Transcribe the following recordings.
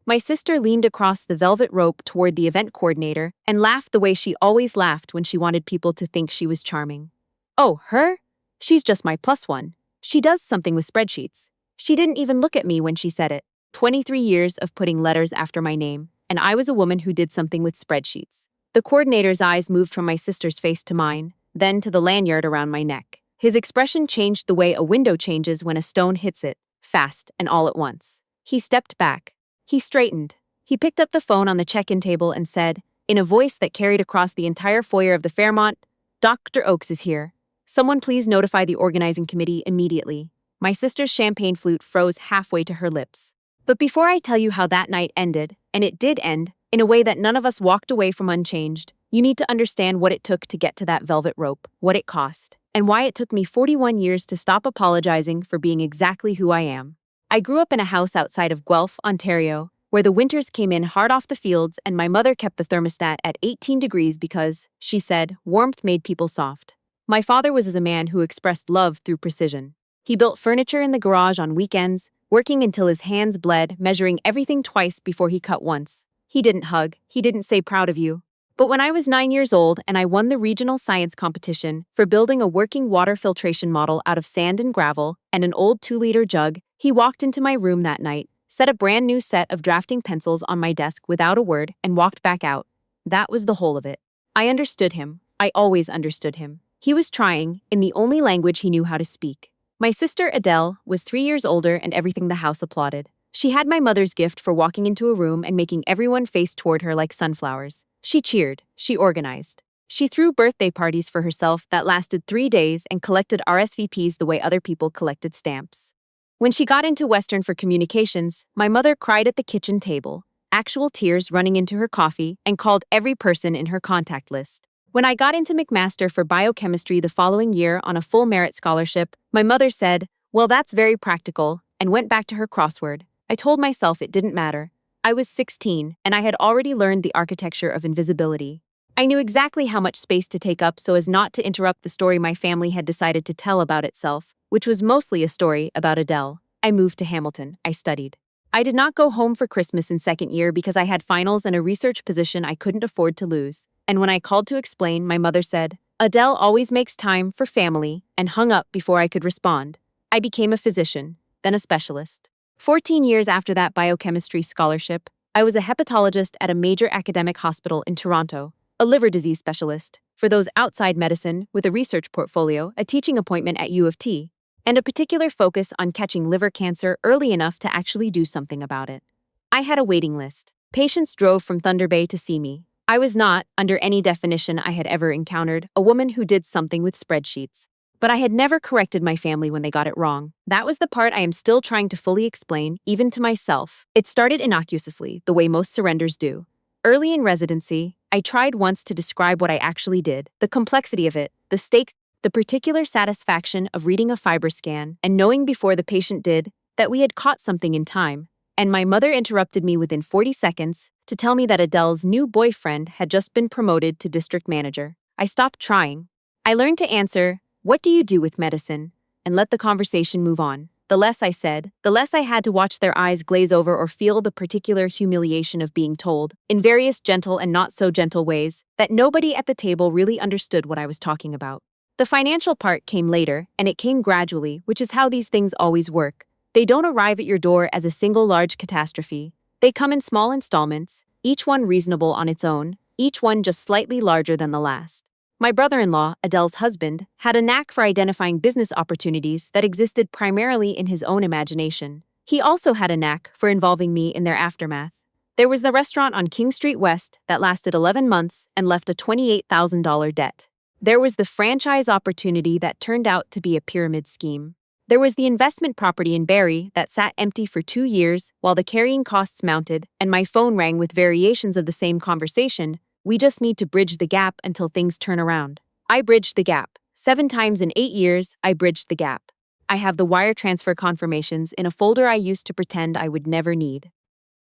My sister leaned across the velvet rope toward the event coordinator and laughed the way she always laughed when she wanted people to think she was charming. Oh, her? She's just my plus one. She does something with spreadsheets. She didn't even look at me when she said it. 23 years of putting letters after my name, and I was a woman who did something with spreadsheets. The coordinator's eyes moved from my sister's face to mine, then to the lanyard around my neck. His expression changed the way a window changes when a stone hits it, fast and all at once. He stepped back. He straightened. He picked up the phone on the check-in table and said, in a voice that carried across the entire foyer of the Fairmont, "Dr. Oakes is here. Someone please notify the organizing committee immediately." My sister's champagne flute froze halfway to her lips. But before I tell you how that night ended, and it did end, in a way that none of us walked away from unchanged, you need to understand what it took to get to that velvet rope, what it cost, and why it took me 41 years to stop apologizing for being exactly who I am. I grew up in a house outside of Guelph, Ontario, where the winters came in hard off the fields and my mother kept the thermostat at 18 degrees because, she said, warmth made people soft. My father was a man who expressed love through precision. He built furniture in the garage on weekends, working until his hands bled, measuring everything twice before he cut once. He didn't hug, he didn't say proud of you. But when I was 9 years old and I won the regional science competition for building a working water filtration model out of sand and gravel and an old 2-liter jug, he walked into my room that night, set a brand new set of drafting pencils on my desk without a word, and walked back out. That was the whole of it. I understood him. I always understood him. He was trying, in the only language he knew how to speak. My sister, Adele, was 3 years older and everything the house applauded. She had my mother's gift for walking into a room and making everyone face toward her like sunflowers. She cheered. She organized. She threw birthday parties for herself that lasted 3 days and collected RSVPs the way other people collected stamps. When she got into Western for communications, my mother cried at the kitchen table, actual tears running into her coffee, and called every person in her contact list. When I got into McMaster for biochemistry the following year on a full merit scholarship, my mother said, "Well, that's very practical," and went back to her crossword. I told myself it didn't matter. I was 16, and I had already learned the architecture of invisibility. I knew exactly how much space to take up so as not to interrupt the story my family had decided to tell about itself, which was mostly a story about Adele. I moved to Hamilton. I studied. I did not go home for Christmas in second year because I had finals and a research position I couldn't afford to lose. And when I called to explain, my mother said, "Adele always makes time for family," and hung up before I could respond. I became a physician, then a specialist. 14 years after that biochemistry scholarship, I was a hepatologist at a major academic hospital in Toronto, a liver disease specialist, for those outside medicine with a research portfolio, a teaching appointment at U of T, and a particular focus on catching liver cancer early enough to actually do something about it. I had a waiting list. Patients drove from Thunder Bay to see me. I was not, under any definition I had ever encountered, a woman who did something with spreadsheets. But I had never corrected my family when they got it wrong. That was the part I am still trying to fully explain, even to myself. It started innocuously, the way most surrenders do. Early in residency, I tried once to describe what I actually did, the complexity of it, the stakes, the particular satisfaction of reading a fiber scan and knowing before the patient did that we had caught something in time. And my mother interrupted me within 40 seconds to tell me that Adele's new boyfriend had just been promoted to district manager. I stopped trying. I learned to answer, "What do you do with medicine?" and let the conversation move on. The less I said, the less I had to watch their eyes glaze over or feel the particular humiliation of being told, in various gentle and not so gentle ways, that nobody at the table really understood what I was talking about. The financial part came later, and it came gradually, which is how these things always work. They don't arrive at your door as a single large catastrophe. They come in small installments, each one reasonable on its own, each one just slightly larger than the last. My brother-in-law, Adele's husband, had a knack for identifying business opportunities that existed primarily in his own imagination. He also had a knack for involving me in their aftermath. There was the restaurant on King Street West that lasted 11 months and left a $28,000 debt. There was the franchise opportunity that turned out to be a pyramid scheme. There was the investment property in Barrie that sat empty for 2 years while the carrying costs mounted, and my phone rang with variations of the same conversation. "We just need to bridge the gap until things turn around." I bridged the gap. 7 times in 8 years, I bridged the gap. I have the wire transfer confirmations in a folder I used to pretend I would never need.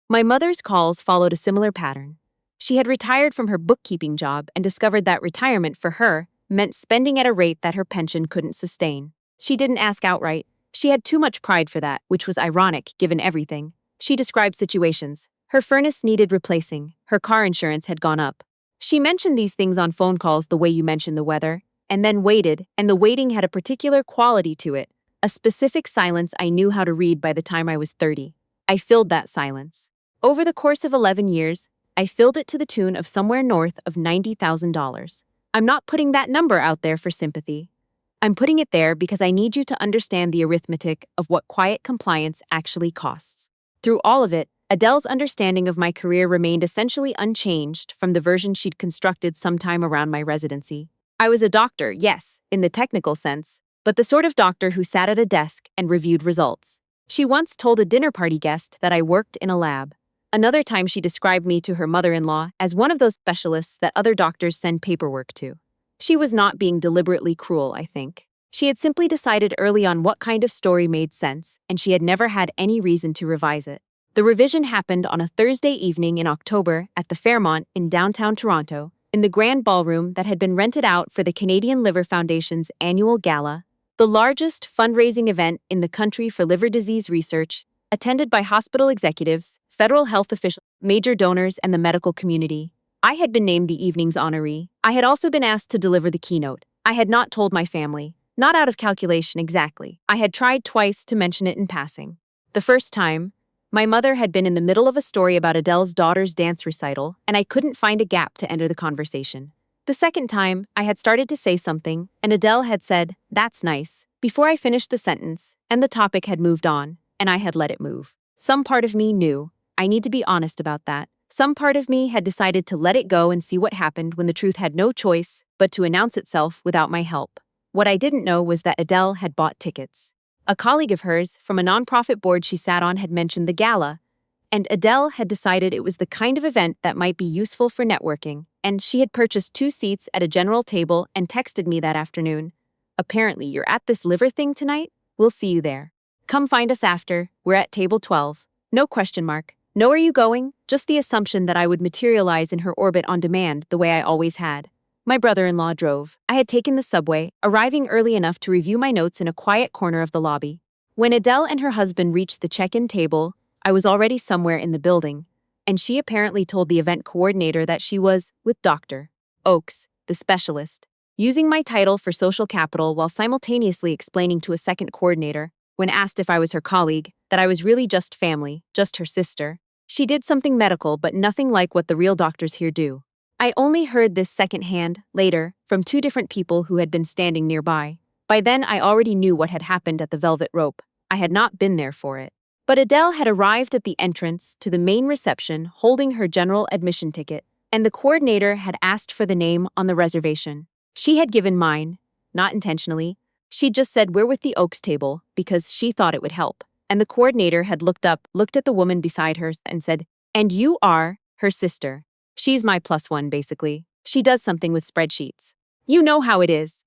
My mother's calls followed a similar pattern. She had retired from her bookkeeping job and discovered that retirement for her meant spending at a rate that her pension couldn't sustain. She didn't ask outright. She had too much pride for that, which was ironic given everything. She described situations. Her furnace needed replacing, her car insurance had gone up. She mentioned these things on phone calls the way you mention the weather, and then waited, and the waiting had a particular quality to it, a specific silence I knew how to read by the time I was 30. I filled that silence. Over the course of 11 years, I filled it to the tune of somewhere north of $90,000. I'm not putting that number out there for sympathy. I'm putting it there because I need you to understand the arithmetic of what quiet compliance actually costs. Through all of it, Adele's understanding of my career remained essentially unchanged from the version she'd constructed sometime around my residency. I was a doctor, yes, in the technical sense, but the sort of doctor who sat at a desk and reviewed results. She once told a dinner party guest that I worked in a lab. Another time she described me to her mother-in-law as one of those specialists that other doctors send paperwork to. She was not being deliberately cruel, I think. She had simply decided early on what kind of story made sense, and she had never had any reason to revise it. The revision happened on a Thursday evening in October at the Fairmont in downtown Toronto, in the grand ballroom that had been rented out for the Canadian Liver Foundation's annual gala, the largest fundraising event in the country for liver disease research, attended by hospital executives, federal health officials, major donors, and the medical community. I had been named the evening's honoree. I had also been asked to deliver the keynote. I had not told my family, not out of calculation exactly. I had tried twice to mention it in passing. The first time, my mother had been in the middle of a story about Adele's daughter's dance recital, and I couldn't find a gap to enter the conversation. The second time, I had started to say something, and Adele had said, "That's nice," before I finished the sentence, and the topic had moved on, and I had let it move. Some part of me knew. I need to be honest about that. Some part of me had decided to let it go and see what happened when the truth had no choice but to announce itself without my help. What I didn't know was that Adele had bought tickets. A colleague of hers from a nonprofit board she sat on had mentioned the gala, and Adele had decided it was the kind of event that might be useful for networking, and she had purchased 2 seats at a general table and texted me that afternoon. "Apparently you're at this liver thing tonight? We'll see you there. Come find us after, we're at table 12. No question mark. No, are you going? Just the assumption that I would materialize in her orbit on demand the way I always had. My brother-in-law drove. I had taken the subway, arriving early enough to review my notes in a quiet corner of the lobby. When Adele and her husband reached the check-in table, I was already somewhere in the building, and she apparently told the event coordinator that she was with Dr. Oakes, the specialist, using my title for social capital while simultaneously explaining to a second coordinator, when asked if I was her colleague, that I was really just family, just her sister. She did something medical but nothing like what the real doctors here do. I only heard this secondhand, later, from 2 different people who had been standing nearby. By then I already knew what had happened at the Velvet Rope. I had not been there for it. But Adele had arrived at the entrance to the main reception holding her general admission ticket, and the coordinator had asked for the name on the reservation. She had given mine, not intentionally. She'd just said we're with the Oaks table because she thought it would help. And the coordinator had looked at the woman beside her, and said, "And you are her sister. She's my +1, basically. She does something with spreadsheets. You know how it is."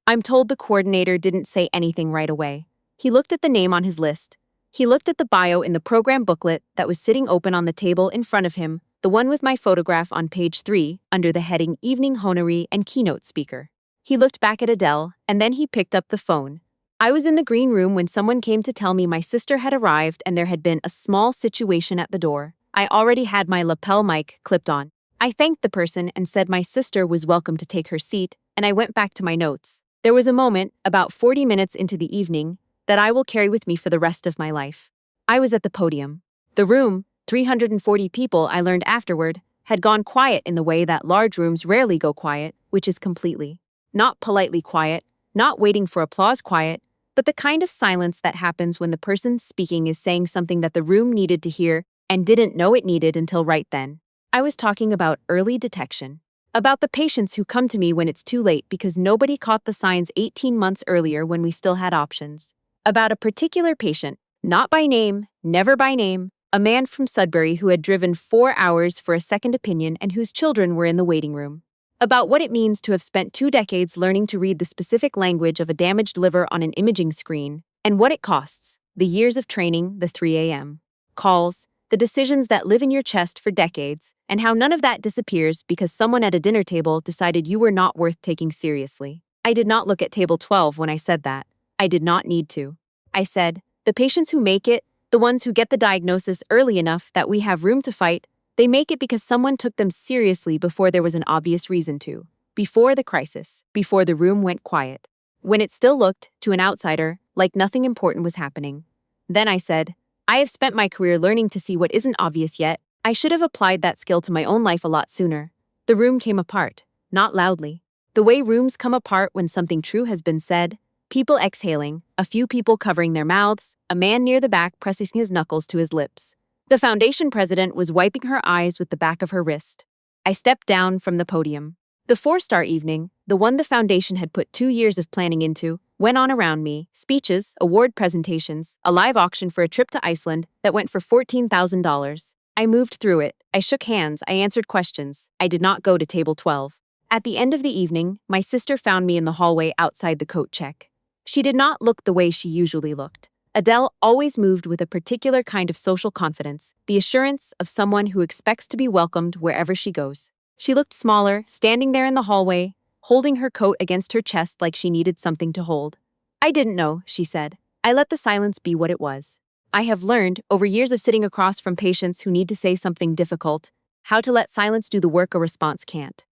I'm told the coordinator didn't say anything right away. He looked at the name on his list. He looked at the bio in the program booklet that was sitting open on the table in front of him, the one with my photograph on page 3, under the heading Evening Honoree and Keynote Speaker. He looked back at Adele, and then he picked up the phone. I was in the green room when someone came to tell me my sister had arrived and there had been a small situation at the door. I already had my lapel mic clipped on. I thanked the person and said my sister was welcome to take her seat, and I went back to my notes. There was a moment, about 40 minutes into the evening, that I will carry with me for the rest of my life. I was at the podium. The room, 340 people, I learned afterward, had gone quiet in the way that large rooms rarely go quiet, which is completely. Not politely quiet, not waiting for applause quiet, but the kind of silence that happens when the person speaking is saying something that the room needed to hear and didn't know it needed until right then. I was talking about early detection. About the patients who come to me when it's too late because nobody caught the signs 18 months earlier when we still had options. About a particular patient, not by name, never by name, a man from Sudbury who had driven 4 hours for a second opinion and whose children were in the waiting room. About what it means to have spent 2 decades learning to read the specific language of a damaged liver on an imaging screen, and what it costs, the years of training, the 3 a.m. calls, the decisions that live in your chest for decades, and how none of that disappears because someone at a dinner table decided you were not worth taking seriously. I did not look at table 12 when I said that. I did not need to. I said, the patients who make it, The ones who get the diagnosis early enough that we have room to fight, they make it because someone took them seriously before there was an obvious reason to. Before the crisis, before the room went quiet. When it still looked, to an outsider, like nothing important was happening. Then I said, I have spent my career learning to see what isn't obvious yet. I should have applied that skill to my own life a lot sooner. The room came apart, not loudly. The way rooms come apart when something true has been said, people exhaling, a few people covering their mouths, a man near the back pressing his knuckles to his lips. The foundation president was wiping her eyes with the back of her wrist. I stepped down from the podium. The 4-star evening, the one the foundation had put 2 years of planning into, went on around me, speeches, award presentations, a live auction for a trip to Iceland that went for $14,000. I moved through it, I shook hands, I answered questions, I did not go to table 12. At the end of the evening, my sister found me in the hallway outside the coat check. She did not look the way she usually looked. Adele always moved with a particular kind of social confidence, the assurance of someone who expects to be welcomed wherever she goes. She looked smaller, standing there in the hallway, holding her coat against her chest like she needed something to hold. I didn't know, she said. I let the silence be what it was. I have learned, over years of sitting across from patients who need to say something difficult, how to let silence do the work a response can't.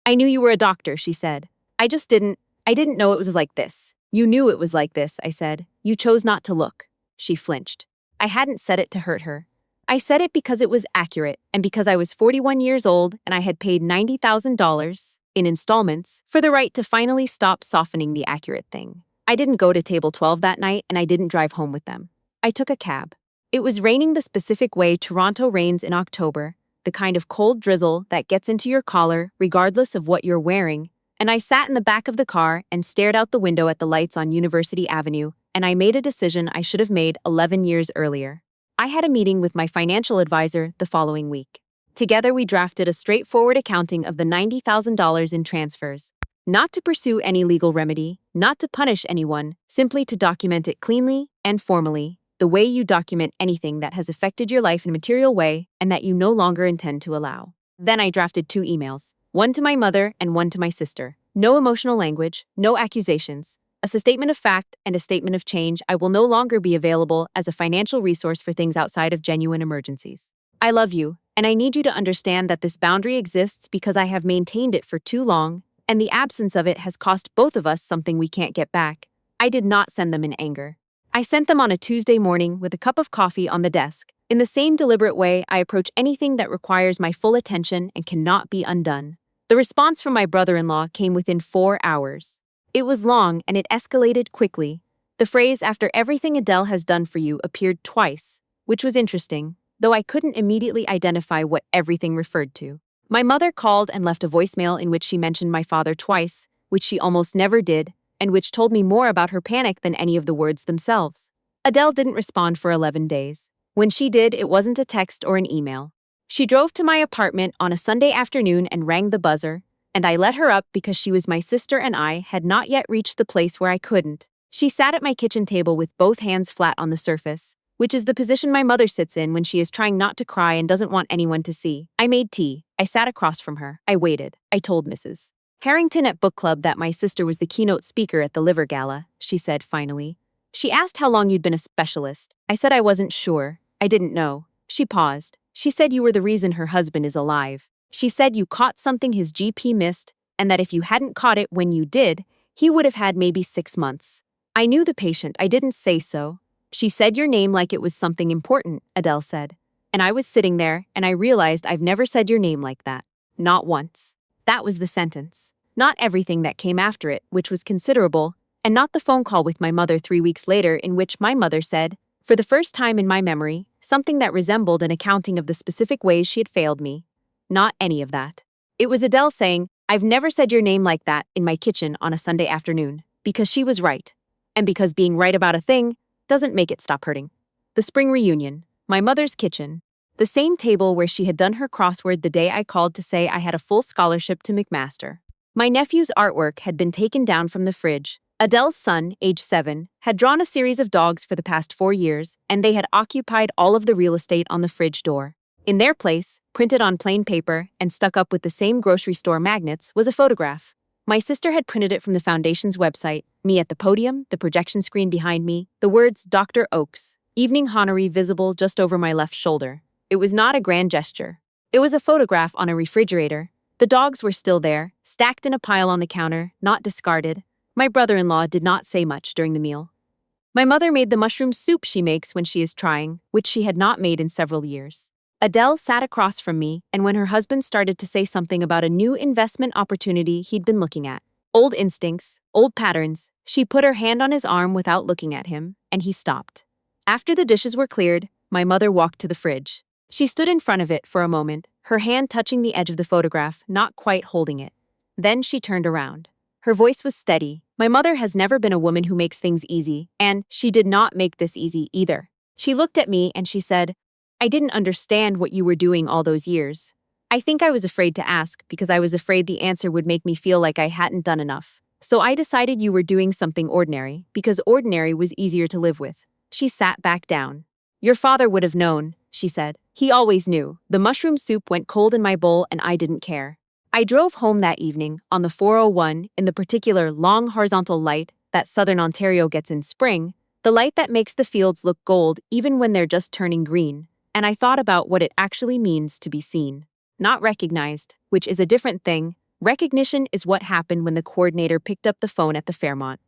I knew you were a doctor, she said. I didn't know it was like this. You knew it was like this, I said. You chose not to look. She flinched. I hadn't said it to hurt her. I said it because it was accurate, and because I was 41 years old and I had paid $90,000 in installments for the right to finally stop softening the accurate thing. I didn't go to table 12 that night, and I didn't drive home with them. I took a cab. It was raining the specific way Toronto rains in October, the kind of cold drizzle that gets into your collar regardless of what you're wearing, and I sat in the back of the car and stared out the window at the lights on University Avenue, and I made a decision I should have made 11 years earlier. I had a meeting with my financial advisor the following week. Together we drafted a straightforward accounting of the $90,000 in transfers. Not to pursue any legal remedy, not to punish anyone, simply to document it cleanly and formally, the way you document anything that has affected your life in a material way and that you no longer intend to allow. Then I drafted 2 emails, one to my mother and one to my sister. No emotional language, no accusations. A statement of fact and a statement of change. I will no longer be available as a financial resource for things outside of genuine emergencies. I love you, and I need you to understand that this boundary exists because I have maintained it for too long, and the absence of it has cost both of us something we can't get back. I did not send them in anger. I sent them on a Tuesday morning with a cup of coffee on the desk, in the same deliberate way I approach anything that requires my full attention and cannot be undone. The response from my brother-in-law came within 4 hours. It was long and it escalated quickly. The phrase "after everything Adele has done for you" appeared twice, which was interesting, though I couldn't immediately identify what everything referred to. My mother called and left a voicemail in which she mentioned my father twice, which she almost never did, and which told me more about her panic than any of the words themselves. Adele didn't respond for 11 days. When she did, it wasn't a text or an email. She drove to my apartment on a Sunday afternoon and rang the buzzer, and I let her up because she was my sister and I had not yet reached the place where I couldn't. She sat at my kitchen table with both hands flat on the surface, which is the position my mother sits in when she is trying not to cry and doesn't want anyone to see. I made tea. I sat across from her. I waited. I told Mrs. Harrington at book club that my sister was the keynote speaker at the Liver Gala, she said finally. She asked how long you'd been a specialist. I said I wasn't sure. I didn't know. She paused. She said you were the reason her husband is alive. She said you caught something his GP missed, and that if you hadn't caught it when you did, he would have had maybe 6 months. I knew the patient. I didn't say so. She said your name like it was something important, Adele said. And I was sitting there, and I realized I've never said your name like that. Not once. That was the sentence. Not everything that came after it, which was considerable, and not the phone call with my mother 3 weeks later in which my mother said, for the first time in my memory, something that resembled an accounting of the specific ways she had failed me. Not any of that. It was Adele saying, I've never said your name like that in my kitchen on a Sunday afternoon, because she was right. And because being right about a thing doesn't make it stop hurting. The spring reunion, my mother's kitchen, the same table where she had done her crossword the day I called to say I had a full scholarship to McMaster. My nephew's artwork had been taken down from the fridge. Adele's son, age 7, had drawn a series of dogs for the past 4 years, and they had occupied all of the real estate on the fridge door. In their place, printed on plain paper and stuck up with the same grocery store magnets, was a photograph. My sister had printed it from the foundation's website, me at the podium, the projection screen behind me, the words Dr. Oakes, evening honoree visible just over my left shoulder. It was not a grand gesture. It was a photograph on a refrigerator. The dogs were still there, stacked in a pile on the counter, not discarded. My brother-in-law did not say much during the meal. My mother made the mushroom soup she makes when she is trying, which she had not made in several years. Adele sat across from me, and when her husband started to say something about a new investment opportunity he'd been looking at, old instincts, old patterns, she put her hand on his arm without looking at him, and he stopped. After the dishes were cleared, my mother walked to the fridge. She stood in front of it for a moment, her hand touching the edge of the photograph, not quite holding it. Then she turned around. Her voice was steady. My mother has never been a woman who makes things easy, and she did not make this easy either. She looked at me and she said, "I didn't understand what you were doing all those years. I think I was afraid to ask because I was afraid the answer would make me feel like I hadn't done enough. So I decided you were doing something ordinary because ordinary was easier to live with." She sat back down. "Your father would have known," she said. "He always knew. The mushroom soup went cold in my bowl and I didn't care." I drove home that evening on the 401 in the particular long horizontal light that Southern Ontario gets in spring, the light that makes the fields look gold even when they're just turning green, and I thought about what it actually means to be seen. Not recognized, which is a different thing. Recognition is what happened when the coordinator picked up the phone at the Fairmont.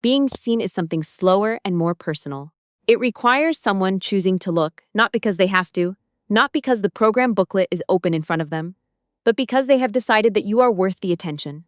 Being seen is something slower and more personal. It requires someone choosing to look, not because they have to, not because the program booklet is open in front of them, but because they have decided that you are worth the attention.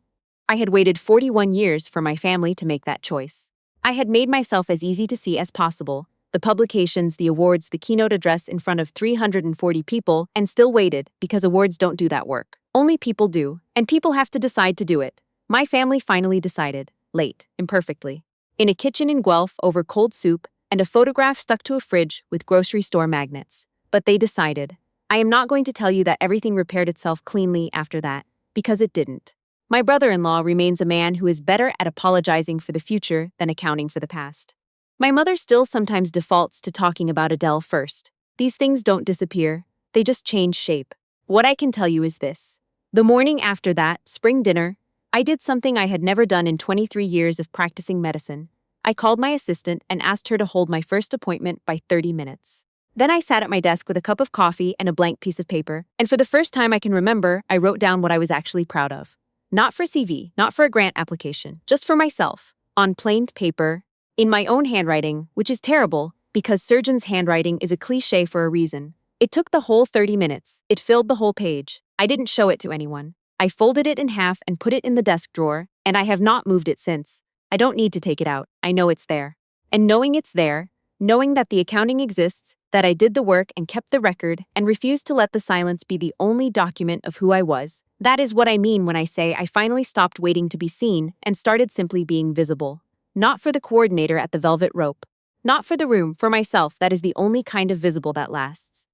I had waited 41 years for my family to make that choice. I had made myself as easy to see as possible, the publications, the awards, the keynote address in front of 340 people, and still waited because awards don't do that work. Only people do, and people have to decide to do it. My family finally decided, late, imperfectly. In a kitchen in Guelph over cold soup and a photograph stuck to a fridge with grocery store magnets. But they decided. I am not going to tell you that everything repaired itself cleanly after that, because it didn't. My brother-in-law remains a man who is better at apologizing for the future than accounting for the past. My mother still sometimes defaults to talking about Adele first. These things don't disappear, they just change shape. What I can tell you is this. The morning after that, spring dinner, I did something I had never done in 23 years of practicing medicine. I called my assistant and asked her to hold my first appointment by 30 minutes. Then I sat at my desk with a cup of coffee and a blank piece of paper, and for the first time I can remember, I wrote down what I was actually proud of. Not for CV, not for a grant application, just for myself, on plain paper, in my own handwriting, which is terrible, because surgeon's handwriting is a cliché for a reason. It took the whole 30 minutes. It filled the whole page. I didn't show it to anyone. I folded it in half and put it in the desk drawer, and I have not moved it since. I don't need to take it out. I know it's there. And knowing it's there, knowing that the accounting exists, that I did the work and kept the record and refused to let the silence be the only document of who I was, that is what I mean when I say I finally stopped waiting to be seen and started simply being visible. Not for the coordinator at the velvet rope. Not for the room, for myself, that is the only kind of visible that lasts.